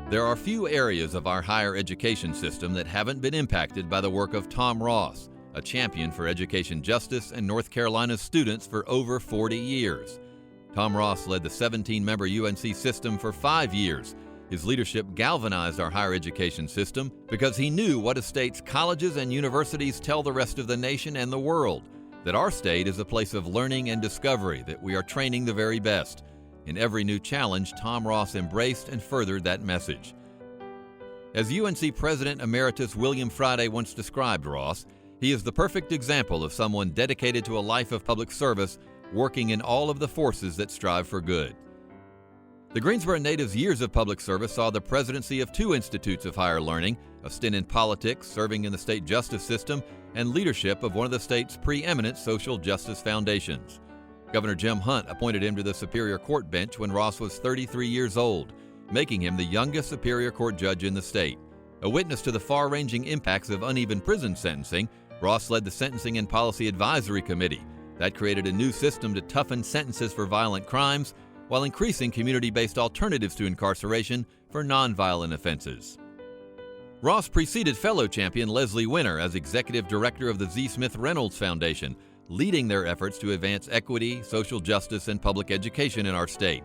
There are few areas of our higher education system that haven't been impacted by the work of Tom Ross, a champion for education justice and North Carolina's students for over 40 years. Tom Ross led the 17-member UNC system for 5 years. His leadership galvanized our higher education system because he knew what a state's colleges and universities tell the rest of the nation and the world, that our state is a place of learning and discovery, that we are training the very best. In every new challenge, Tom Ross embraced and furthered that message. As UNC President Emeritus William Friday once described Ross, he is the perfect example of someone dedicated to a life of public service, working in all of the forces that strive for good. The Greensboro native's years of public service saw the presidency of 2 institutes of higher learning, a stint in politics, serving in the state justice system, and leadership of one of the state's preeminent social justice foundations. Governor Jim Hunt appointed him to the Superior Court bench when Ross was 33 years old, making him the youngest Superior Court judge in the state. A witness to the far-ranging impacts of uneven prison sentencing, Ross led the Sentencing and Policy Advisory Committee. That created a new system to toughen sentences for violent crimes while increasing community-based alternatives to incarceration for nonviolent offenses. Ross preceded fellow champion Leslie Winter as executive director of the Z. Smith Reynolds Foundation, leading their efforts to advance equity, social justice, and public education in our state.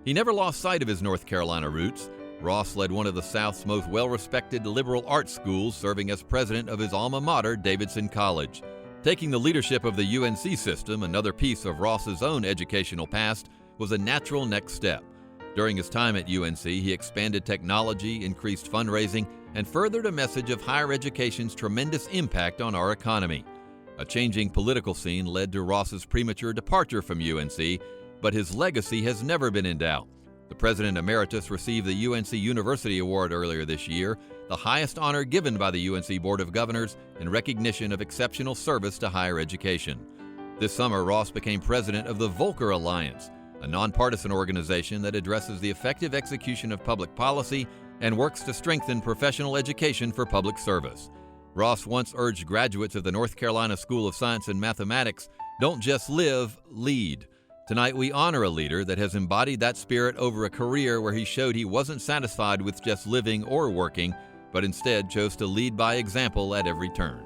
He never lost sight of his North Carolina roots. Ross led one of the South's most well-respected liberal arts schools, serving as president of his alma mater, Davidson College. Taking the leadership of the UNC system, another piece of Ross's own educational past, was a natural next step. During his time at UNC, he expanded technology, increased fundraising, and furthered a message of higher education's tremendous impact on our economy. A changing political scene led to Ross's premature departure from UNC, but his legacy has never been in doubt. The President Emeritus received the UNC University Award earlier this year, the highest honor given by the UNC Board of Governors in recognition of exceptional service to higher education. This summer, Ross became president of the Volcker Alliance, a nonpartisan organization that addresses the effective execution of public policy and works to strengthen professional education for public service. Ross once urged graduates of the North Carolina School of Science and Mathematics, "Don't just live, lead." Tonight we honor a leader that has embodied that spirit over a career where he showed he wasn't satisfied with just living or working, but instead chose to lead by example at every turn.